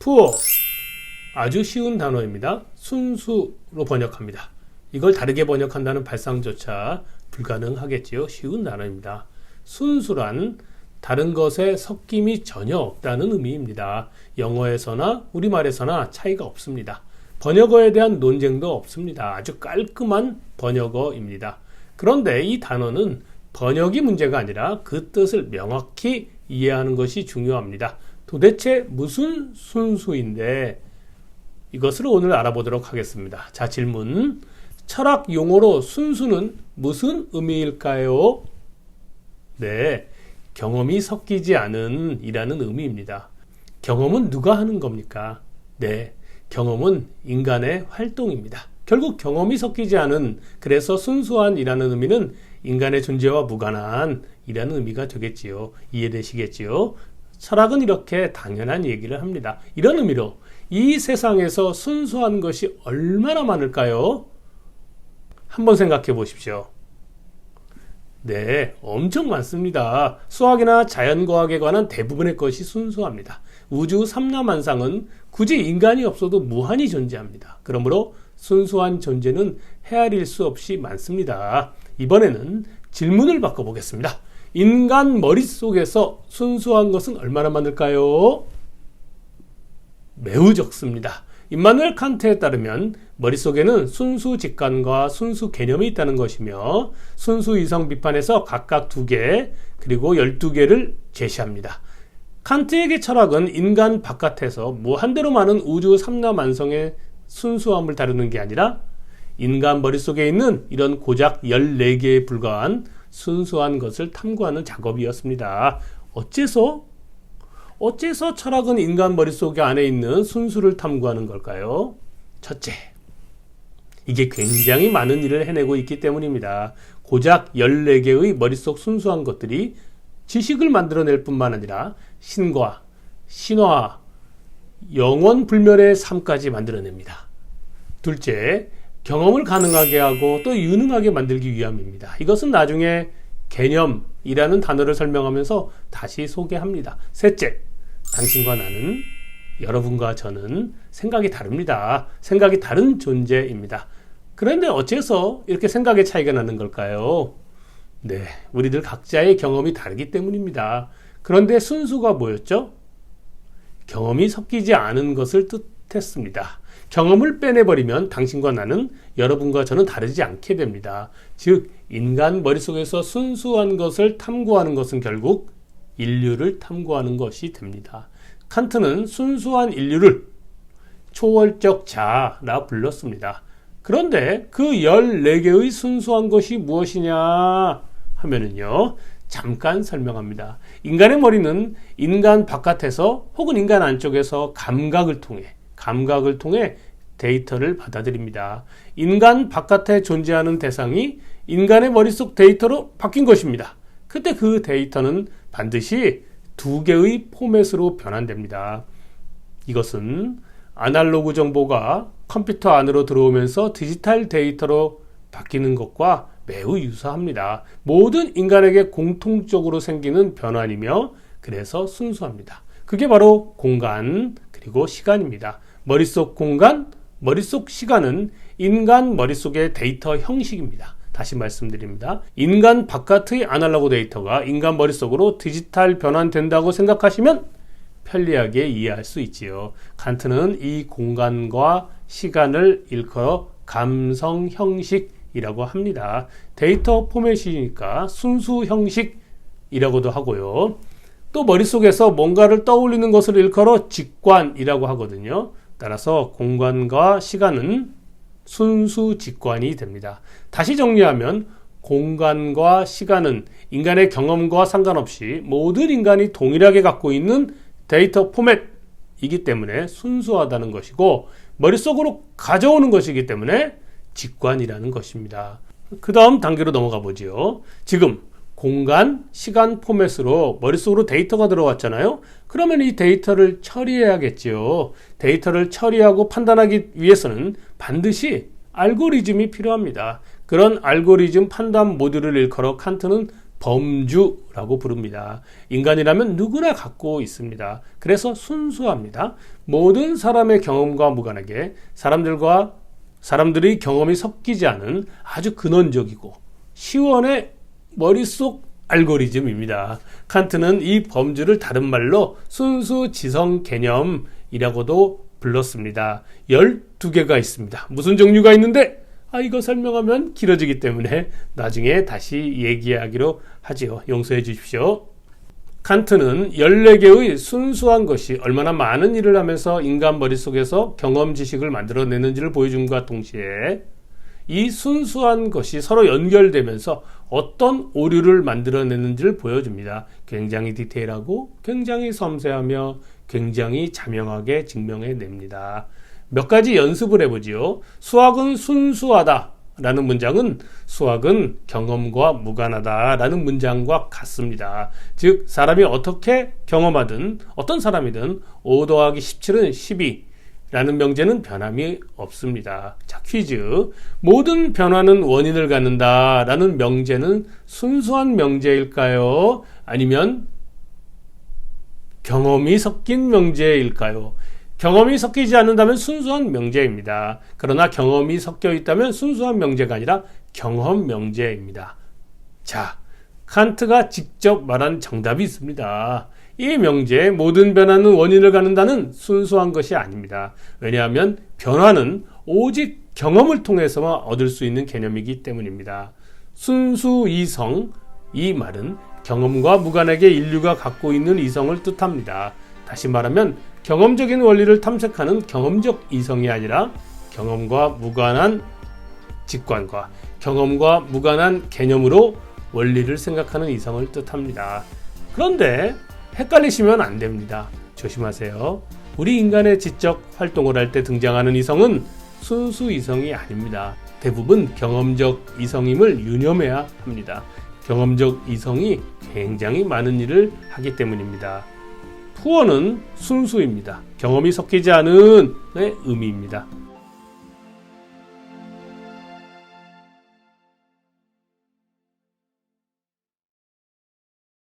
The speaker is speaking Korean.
poor 아주 쉬운 단어입니다. 순수로 번역합니다. 이걸 다르게 번역한다는 발상조차 불가능하겠지요. 쉬운 단어입니다. 순수란 다른 것에 섞임이 전혀 없다는 의미입니다. 영어에서나 우리말에서나 차이가 없습니다. 번역어에 대한 논쟁도 없습니다. 아주 깔끔한 번역어입니다. 그런데 이 단어는 번역이 문제가 아니라 그 뜻을 명확히 이해하는 것이 중요합니다. 도대체 무슨 순수인데 이것을 오늘 알아보도록 하겠습니다. 자, 질문. 철학 용어로 순수는 무슨 의미일까요? 네, 경험이 섞이지 않은 이라는 의미입니다. 경험은 누가 하는 겁니까? 네, 경험은 인간의 활동입니다. 결국 경험이 섞이지 않은, 그래서 순수한 이라는 의미는 인간의 존재와 무관한 이라는 의미가 되겠지요. 이해되시겠지요? 철학은 이렇게 당연한 얘기를 합니다. 이런 의미로 이 세상에서 순수한 것이 얼마나 많을까요? 한번 생각해 보십시오. 네, 엄청 많습니다. 수학이나 자연과학에 관한 대부분의 것이 순수합니다. 우주 삼라만상은 굳이 인간이 없어도 무한히 존재합니다. 그러므로 순수한 존재는 헤아릴 수 없이 많습니다. 이번에는 질문을 바꿔보겠습니다. 인간 머릿속에서 순수한 것은 얼마나 많을까요? 매우 적습니다. 임마누엘 칸트에 따르면 머릿속에는 순수 직관과 순수 개념이 있다는 것이며 순수 이성 비판에서 각각 2개 그리고 12개를 제시합니다. 칸트에게 철학은 인간 바깥에서 무한대로 많은 우주 삼라만성의 순수함을 다루는 게 아니라 인간 머릿속에 있는 이런 고작 14개에 불과한 순수한 것을 탐구하는 작업이었습니다. 어째서 철학은 인간 머릿속 안에 있는 순수를 탐구하는 걸까요? 첫째, 이게 굉장히 많은 일을 해내고 있기 때문입니다. 고작 14개의 머릿속 순수한 것들이 지식을 만들어낼 뿐만 아니라 신과 신화, 영원 불멸의 삶까지 만들어냅니다. 둘째, 경험을 가능하게 하고 또 유능하게 만들기 위함입니다. 이것은 나중에 개념이라는 단어를 설명하면서 다시 소개합니다. 셋째, 당신과 나는, 여러분과 저는 생각이 다릅니다. 생각이 다른 존재입니다. 그런데 어째서 이렇게 생각의 차이가 나는 걸까요? 네, 우리들 각자의 경험이 다르기 때문입니다. 그런데 순수가 뭐였죠? 경험이 섞이지 않은 것을 뜻했습니다. 경험을 빼내버리면 당신과 나는, 여러분과 저는 다르지 않게 됩니다. 즉, 인간 머릿속에서 순수한 것을 탐구하는 것은 결국 인류를 탐구하는 것이 됩니다. 칸트는 순수한 인류를 초월적 자라 불렀습니다. 그런데 그 14개의 순수한 것이 무엇이냐 하면은요, 잠깐 설명합니다. 인간의 머리는 인간 바깥에서 혹은 인간 안쪽에서 감각을 통해 데이터를 받아들입니다. 인간 바깥에 존재하는 대상이 인간의 머릿속 데이터로 바뀐 것입니다. 그때 그 데이터는 반드시 2개의 포맷으로 변환됩니다. 이것은 아날로그 정보가 컴퓨터 안으로 들어오면서 디지털 데이터로 바뀌는 것과 매우 유사합니다. 모든 인간에게 공통적으로 생기는 변환이며 그래서 순수합니다. 그게 바로 공간 그리고 시간입니다. 머릿속 공간, 머릿속 시간은 인간 머릿속의 데이터 형식입니다. 다시 말씀드립니다. 인간 바깥의 아날로그 데이터가 인간 머릿속으로 디지털 변환된다고 생각하시면 편리하게 이해할 수 있지요. 칸트는 이 공간과 시간을 일컬어 감성 형식이라고 합니다. 데이터 포맷이니까 순수 형식이라고도 하고요. 또 머릿속에서 뭔가를 떠올리는 것을 일컬어 직관이라고 하거든요. 따라서 공간과 시간은 순수 직관이 됩니다. 다시 정리하면 공간과 시간은 인간의 경험과 상관없이 모든 인간이 동일하게 갖고 있는 데이터 포맷이기 때문에 순수하다는 것이고 머릿속으로 가져오는 것이기 때문에 직관이라는 것입니다. 그 다음 단계로 넘어가 보지요. 지금 공간, 시간 포맷으로 머릿속으로 데이터가 들어왔잖아요. 그러면 이 데이터를 처리해야겠지요. 데이터를 처리하고 판단하기 위해서는 반드시 알고리즘이 필요합니다. 그런 알고리즘 판단 모듈을 일컬어 칸트는 범주라고 부릅니다. 인간이라면 누구나 갖고 있습니다. 그래서 순수합니다. 모든 사람의 경험과 무관하게 사람들의 경험이 섞이지 않은 아주 근원적이고 시원의 머릿속 알고리즘입니다. 칸트는 이 범주를 다른 말로 순수 지성 개념이라고도 불렀습니다. 12개가 있습니다. 무슨 종류가 있는데? 이거 설명하면 길어지기 때문에 나중에 다시 얘기하기로 하지요. 용서해 주십시오. 칸트는 14개의 순수한 것이 얼마나 많은 일을 하면서 인간 머릿속에서 경험 지식을 만들어내는지를 보여줌과 동시에 이 순수한 것이 서로 연결되면서 어떤 오류를 만들어내는지를 보여줍니다. 굉장히 디테일하고 굉장히 섬세하며 굉장히 자명하게 증명해냅니다. 몇 가지 연습을 해보지요. 수학은 순수하다 라는 문장은 수학은 경험과 무관하다 라는 문장과 같습니다. 즉 사람이 어떻게 경험하든 어떤 사람이든 5 더하기 17은 12 라는 명제는 변함이 없습니다. 자, 퀴즈. 모든 변화는 원인을 갖는다 라는 명제는 순수한 명제일까요? 아니면 경험이 섞인 명제일까요? 경험이 섞이지 않는다면 순수한 명제입니다. 그러나 경험이 섞여 있다면 순수한 명제가 아니라 경험 명제입니다. 자, 칸트가 직접 말한 정답이 있습니다. 이 명제 모든 변화는 원인을 갖는다는 순수한 것이 아닙니다. 왜냐하면 변화는 오직 경험을 통해서만 얻을 수 있는 개념이기 때문입니다. 순수 이성, 이 말은 경험과 무관하게 인류가 갖고 있는 이성을 뜻합니다. 다시 말하면 경험적인 원리를 탐색하는 경험적 이성이 아니라 경험과 무관한 직관과 경험과 무관한 개념으로 원리를 생각하는 이성을 뜻합니다. 그런데 헷갈리시면 안 됩니다. 조심하세요. 우리 인간의 지적 활동을 할 때 등장하는 이성은 순수 이성이 아닙니다. 대부분 경험적 이성임을 유념해야 합니다. 경험적 이성이 굉장히 많은 일을 하기 때문입니다. 푸어는 순수입니다. 경험이 섞이지 않은 의 의미입니다.